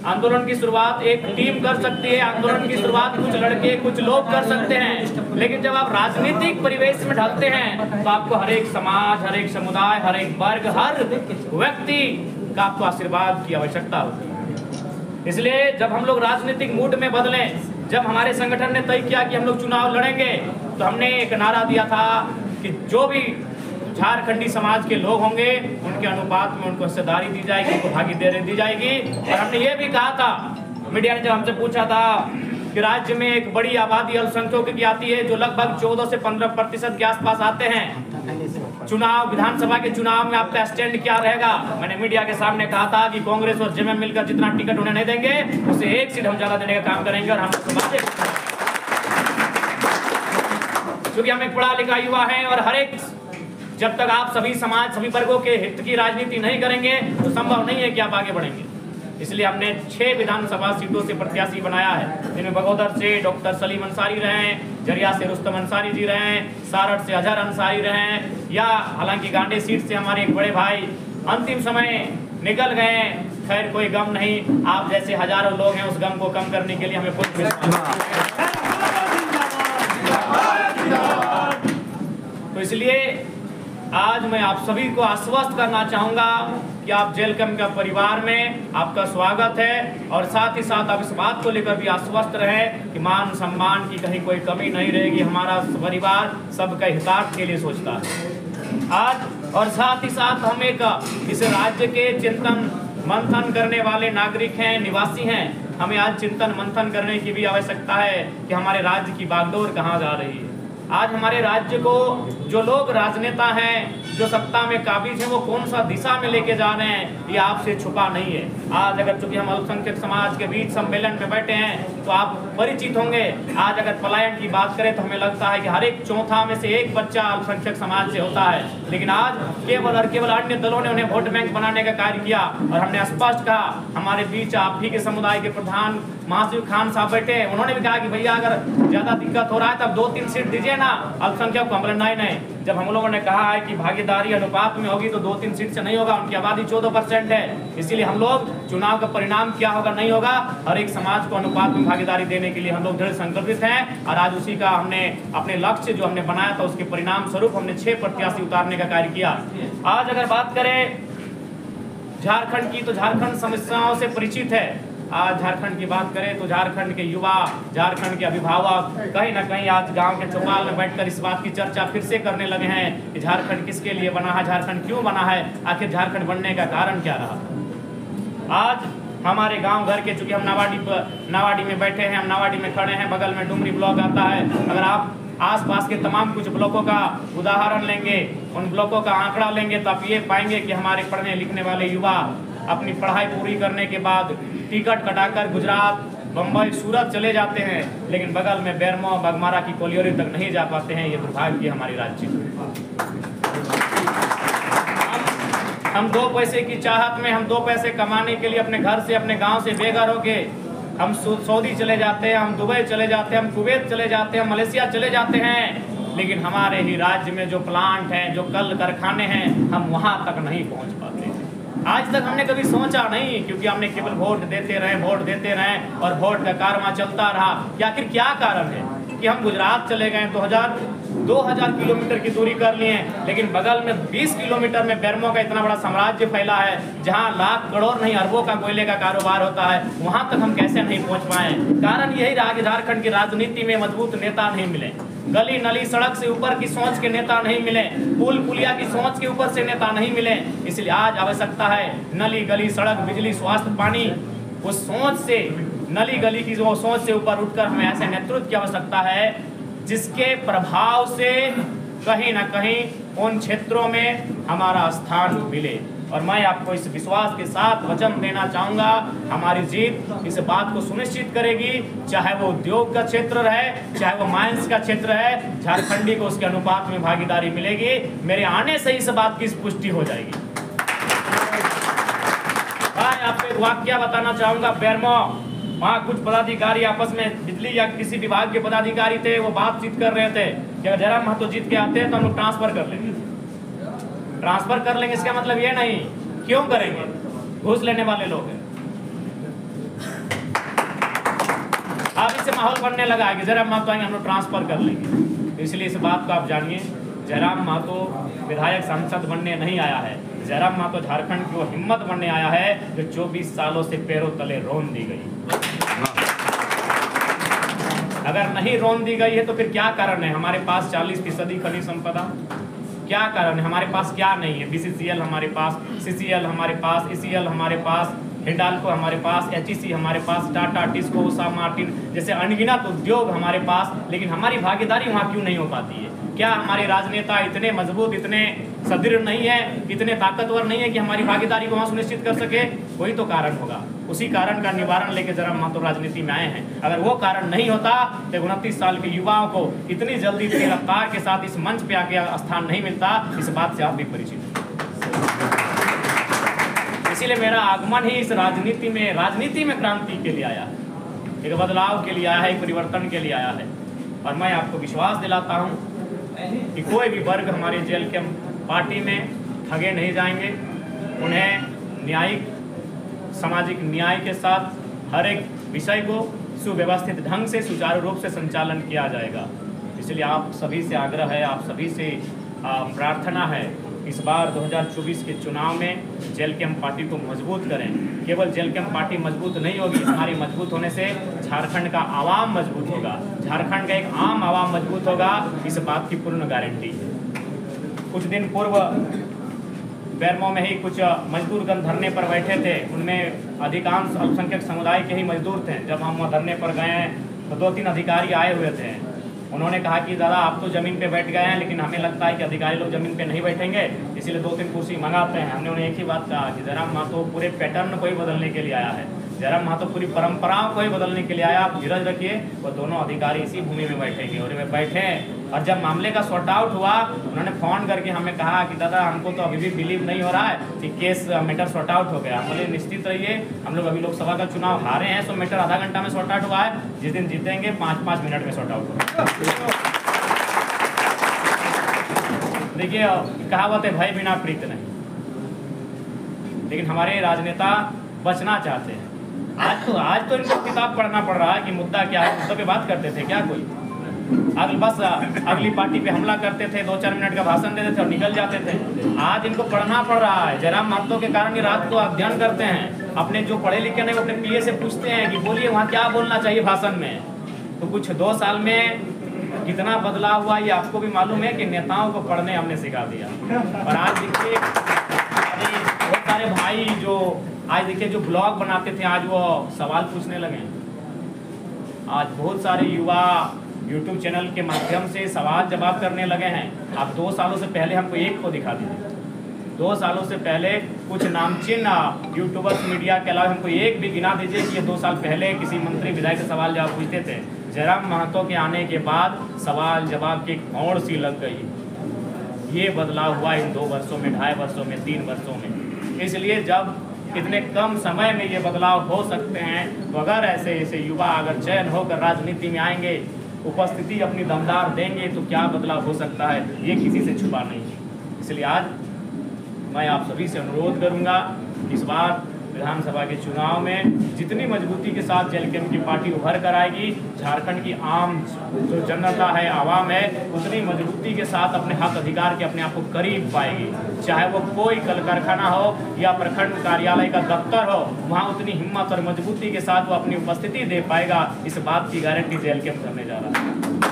आंदोलन की शुरुआत एक टीम कर सकती है, आंदोलन की शुरुआत कुछ लड़के कुछ लोग कर सकते हैं, लेकिन जब आप राजनीतिक परिवेश में ढलते हैं तो आपको हर एक समाज, हर एक समुदाय, हर एक वर्ग, हर व्यक्ति का आपको आशीर्वाद की आवश्यकता होती है। इसलिए जब हम लोग राजनीतिक मूड में बदलें, जब हमारे संगठन ने तय किया कि हम लोग चुनाव लड़ेंगे, तो हमने एक नारा दिया था कि जो भी झारखंडी समाज के लोग होंगे उनके अनुपात में उनको हिस्सेदारी दी जाएगी, उनको भागीदारी दी जाएगी। और हमने ये भी कहा था, मीडिया ने जब हमसे पूछा था कि राज्य में एक बड़ी आबादी अल्पसंख्यकों की आती है जो लगभग 14 से 15% के आसपास आते हैं, चुनाव विधानसभा के चुनाव में आपका स्टैंड क्या रहेगा? मैंने मीडिया के सामने कहा था कि कांग्रेस और जेएमएम मिलकर जितना टिकट उन्हें नहीं देंगे उससे एक सीट हम ज्यादा देने का काम करेंगे। और हम क्योंकि हम एक पढ़ा लिखा युवा है और हर एक, जब तक आप सभी समाज, सभी वर्गों के हित की राजनीति नहीं करेंगे तो संभव नहीं है कि आप आगे बढ़ेंगे। इसलिए हमने 6 विधानसभा सीटों से प्रत्याशी बनाया है, जिनमें बगोदर से डॉक्टर सलीम अंसारी रहे हैं, जरिया से रुस्तम अंसारी जी रहे हैं, सारठ से अजहर अंसारी रहे हैं, या हालांकि गांडी सीट से हमारे एक बड़े भाई अंतिम समय निकल गए। खैर कोई गम नहीं, आप जैसे हजारों लोग हैं, उस गम को कम करने के लिए हमें खुद तो इसलिए आज मैं आप सभी को आश्वस्त करना चाहूंगा कि आप जेल कैंप का परिवार में आपका स्वागत है, और साथ ही साथ आप इस बात को लेकर भी आश्वस्त रहें कि मान सम्मान की कहीं कोई कमी नहीं रहेगी। हमारा परिवार सबका हितार्थ के लिए सोचता है आज। और साथ ही साथ हम एक इस राज्य के चिंतन मंथन करने वाले नागरिक हैं, निवासी हैं। हमें आज चिंतन मंथन करने की भी आवश्यकता है कि हमारे राज्य की बागडोर कहाँ जा रही है। आज हमारे राज्य को जो लोग राजनेता हैं, जो सत्ता में काबिज हैं, वो कौन सा दिशा में लेके जा रहे हैं, ये आपसे छुपा नहीं है। आज अगर चूंकि हम अल्पसंख्यक समाज के बीच सम्मेलन में बैठे हैं तो आप परिचित होंगे। आज अगर पलायन की बात करें तो हमें लगता है कि हर एक चौथा में से एक बच्चा अल्पसंख्यक समाज से होता है, लेकिन आज केवल और केवल अन्य दलों ने उन्हें वोट बैंक बनाने का कार्य किया। और हमने स्पष्ट कहा, हमारे बीच आप ही के समुदाय के प्रधान मासूम खान साहब बैठे, उन्होंने भी कहा कि भैया अगर ज्यादा दिक्कत हो रहा है तब 2-3 सीट दीजिए ना अल्पसंख्यक को। हमने नहीं, जब हम लोगों ने कहा है कि भागीदारी अनुपात में होगी तो 2-3 सीट से नहीं होगा, उनकी आबादी 14% है। इसीलिए हम लोग चुनाव का परिणाम क्या होगा नहीं होगा, हर एक समाज को अनुपात में भागीदारी देने के लिए हम लोग दृढ़ संकल्पित हैं। और आज उसी का हमने अपने लक्ष्य जो हमने बनाया था उसके परिणाम स्वरूप हमने 6 प्रत्याशी उतारने का कार्य किया। आज अगर बात करें झारखंड की, तो झारखंड समस्याओं से परिचित है। आज झारखंड की बात करें तो झारखंड के युवा, झारखंड के अभिभावक कहीं ना कहीं आज गांव के चौपाल में बैठकर इस बात की चर्चा फिर से करने लगे हैं कि झारखंड किसके लिए बना है, झारखंड क्यों बना है, आखिर झारखंड बनने का कारण क्या रहा। आज हमारे गांव घर के, चूंकि हम नावाडी में बैठे हैं, हम नावाडी में खड़े हैं, बगल में डुमरी ब्लॉक आता है। अगर आप आसपास के तमाम कुछ ब्लॉकों का उदाहरण लेंगे, उन ब्लॉकों का आंकड़ा लेंगे, तो आप ये पाएंगे कि हमारे पढ़ने लिखने वाले युवा अपनी पढ़ाई पूरी करने के बाद टिकट कटाकर गुजरात, बम्बई, सूरत चले जाते हैं, लेकिन बगल में बेरमो, बगमारा की कोलियोरी तक नहीं जा पाते हैं। ये दुर्भाग्य हमारी राज्य। हम 2 पैसे की चाहत में, हम 2 पैसे कमाने के लिए अपने घर से, अपने गांव से बेघर होके हम सऊदी चले जाते हैं, हम दुबई चले जाते हैं, हम कुवैत चले जाते हैं, मलेशिया चले जाते हैं, लेकिन हमारे ही राज्य में जो प्लांट हैं, जो कल कारखाने हैं, हम वहां तक नहीं पहुंच पाते। आज तक हमने कभी सोचा नहीं, क्योंकि हमने केवल वोट देते रहे और वोट का कारवां चलता रहा। कि आखिर क्या कारण है कि हम गुजरात चले गए, 2000 किलोमीटर की दूरी कर लिए, लेकिन बगल में 20 किलोमीटर में बेरमो का इतना बड़ा साम्राज्य फैला है, जहां लाख करोड़ नहीं अरबों का कोयले का कारोबार होता है, वहां तक हम कैसे नहीं पहुंच पाए। कारण यही रहा कि झारखंड की राजनीति में मजबूत नेता नहीं मिले, गली नली सड़क से ऊपर की सोच के नेता नहीं मिले, पुल पुलिया की सोच के ऊपर से नेता नहीं मिले। इसलिए आज आवश्यकता है नली गली सड़क बिजली स्वास्थ्य पानी, उस सोच से, नली गली की जो सोच से ऊपर उठकर हमें ऐसे नेतृत्व की आवश्यकता है जिसके प्रभाव से कहीं ना कहीं उन क्षेत्रों में हमारा स्थान मिले। और मैं आपको इस विश्वास के साथ वचन देना चाहूंगा, हमारी जीत इस बात को सुनिश्चित करेगी, चाहे वो उद्योग का क्षेत्र रहे, चाहे वो माइंस का क्षेत्र है, झारखंडी को उसके अनुपात में भागीदारी मिलेगी। मेरे आने से इस बात की पुष्टि हो जाएगी। मैं आपको एक वाक्य बताना चाहूंगा। बेरमो, वहाँ कुछ पदाधिकारी आपस में, बिजली या किसी विभाग के पदाधिकारी थे, वो बातचीत कर रहे थे कि अगर जयराम महतो जीत के आते हैं तो हम लोग ट्रांसफर कर लेंगे। ट्रांसफर कर लेंगे इसका मतलब ये नहीं, क्यों करेंगे, घूस लेने वाले लोग हैं। से माहौल बनने लगा है कि जयराम महतो आएंगे हम लोग ट्रांसफर कर लेंगे। तो इसलिए इस बात को आप जानिए, जयराम महतो विधायक सांसद बनने नहीं आया है। जयराम महतो झारखंड की वो हिम्मत बनने आया है जो 24 सालों से पैरों तले रोन दी गई। अगर नहीं रोन दी गई है तो फिर क्या कारण है? हमारे पास 40% खनिज संपदा, क्या कारण है? हमारे पास क्या नहीं है? BCCL हमारे पास, CCL हमारे पास, ECL हमारे पास, हिंडाल्को हमारे पास, HEC हमारे पास, टाटा, टिस्को, उषा मार्टिन जैसे अनगिनत उद्योग हमारे पास, लेकिन हमारी भागीदारी वहाँ क्यों नहीं हो पाती है? क्या हमारे राजनेता इतने मजबूत, इतने सुदृढ़ नहीं है, इतने ताकतवर नहीं है कि हमारी भागीदारी को वहाँ सुनिश्चित कर सके? कोई तो कारण होगा। उसी कारण का निवारण लेके जयराम महतो राजनीति में आए हैं। अगर वो कारण नहीं होता तो 29 साल के युवाओं को इतनी जल्दी, इतनी रफ्तार के साथ इस मंच पे आके स्थान नहीं मिलता। इस बात से आप भी परिचित हैं। इसीलिए मेरा आगमन ही इस राजनीति में क्रांति के लिए आया है, एक बदलाव के लिए आया है, एक परिवर्तन के लिए आया है। और मैं आपको विश्वास दिलाता हूँ कि कोई भी वर्ग हमारे JLK पार्टी में ठगे नहीं जाएंगे। उन्हें न्यायिक, सामाजिक न्याय के साथ हर एक विषय को सुव्यवस्थित ढंग से, सुचारू रूप से संचालन किया जाएगा। इसलिए आप सभी से आग्रह है, आप सभी से प्रार्थना है, इस बार 2024 के चुनाव में JLK पार्टी को मजबूत करें। केवल JLK पार्टी मजबूत नहीं होगी, हमारी मजबूत होने से झारखंड का आवाम मजबूत होगा, झारखंड का एक आम आवाम मजबूत होगा, इस बात की पूर्ण गारंटी है। कुछ दिन पूर्व बेरमो में ही कुछ मजदूर गण धरने पर बैठे थे, उनमें अधिकांश अल्पसंख्यक समुदाय के ही मजदूर थे। जब हम धरने पर गए तो 2-3 अधिकारी आए हुए थे। उन्होंने कहा कि दादा आप तो ज़मीन पे बैठ गए हैं, लेकिन हमें लगता है कि अधिकारी लोग ज़मीन पे नहीं बैठेंगे, इसलिए 2-3 कुर्सी मंगाते हैं। हमने उन्हें एक ही बात कहा कि जयराम महतो पूरे पैटर्न को ही बदलने के लिए आया है, जयराम महतो पूरी परंपराओं को ही बदलने के लिए आया। आप धीरज रखिए, वो दोनों अधिकारी इसी भूमि में बैठेंगे। और वे बैठे और जब मामले का सॉर्ट आउट हुआ, उन्होंने फ़ोन करके हमें कहा कि दादा हमको तो अभी भी बिलीव नहीं हो रहा है कि केस मैटर सॉर्ट आउट हो गया। बोले निश्चित रहिए, हम लोग अभी लोकसभा का चुनाव हारे हैं, सो मैटर आधा घंटा में सॉर्ट आउट हुआ है, जिस दिन जीतेंगे 5-5 मिनट में सॉर्ट आउट होगा। देखिए कहावत है, भय बिना प्रीत नहीं, लेकिन हमारे राजनेता बचना चाहते हैं। आज तो इनको किताब पढ़ना पड़ रहा है कि मुद्दा क्या है, मुद्दे पे बात करते थे क्या कोई? बस अगली पार्टी पे हमला करते थे, 2-4 मिनट का भाषण देते थे और निकल जाते थे। आज इनको पढ़ना पड़ रहा है। जयराम महतो के कारण ये रात को अध्ययन करते हैं, अपने जो पढ़े लिखे नहीं अपने PA से पूछते हैं कि बोलिए वहाँ क्या बोलना चाहिए भाषण में। तो कुछ 2 साल में कितना बदलाव हुआ ये आपको भी मालूम है कि नेताओं को पढ़ने हमने सिखा दिया। और आज देखिए बहुत सारे भाई जो आज देखिए जो ब्लॉग बनाते थे, आज वो सवाल पूछने लगे। आज बहुत सारे युवा YouTube चैनल के माध्यम से सवाल जवाब करने लगे हैं। आप 2 सालों से पहले हमको एक को दिखा दीजिए, 2 सालों से पहले कुछ नामचीन यूट्यूबर्स मीडिया के अलावा हमको एक भी गिना दीजिए कि ये 2 साल पहले किसी मंत्री विधायक से सवाल जवाब पूछते थे। जयराम महतो के आने के बाद सवाल जवाब की कौड़ सी लग गई। ये बदलाव हुआ इन 2 वर्षों में, 2.5 वर्षों में, 3 वर्षों में। इसलिए जब इतने कम समय में ये बदलाव हो सकते हैं, तो अगर ऐसे युवा अगर चयन होकर राजनीति में आएंगे, उपस्थिति अपनी दमदार देंगे, तो क्या बदलाव हो सकता है ये किसी से छुपा नहीं है। इसलिए आज मैं आप सभी से अनुरोध करूंगा, इस बार विधानसभा के चुनाव में जितनी मजबूती के साथ JLK की पार्टी उभर कर आएगी, झारखंड की आम जो जनता है, आवाम है, उतनी मजबूती के साथ अपने हक अधिकार के अपने आप को करीब पाएगी। चाहे वो कोई कल कारखाना हो या प्रखंड कार्यालय का दफ्तर हो, वहाँ उतनी हिम्मत और मजबूती के साथ वो अपनी उपस्थिति दे पाएगा। इस बात की गारंटी JLK करने जा रहा है।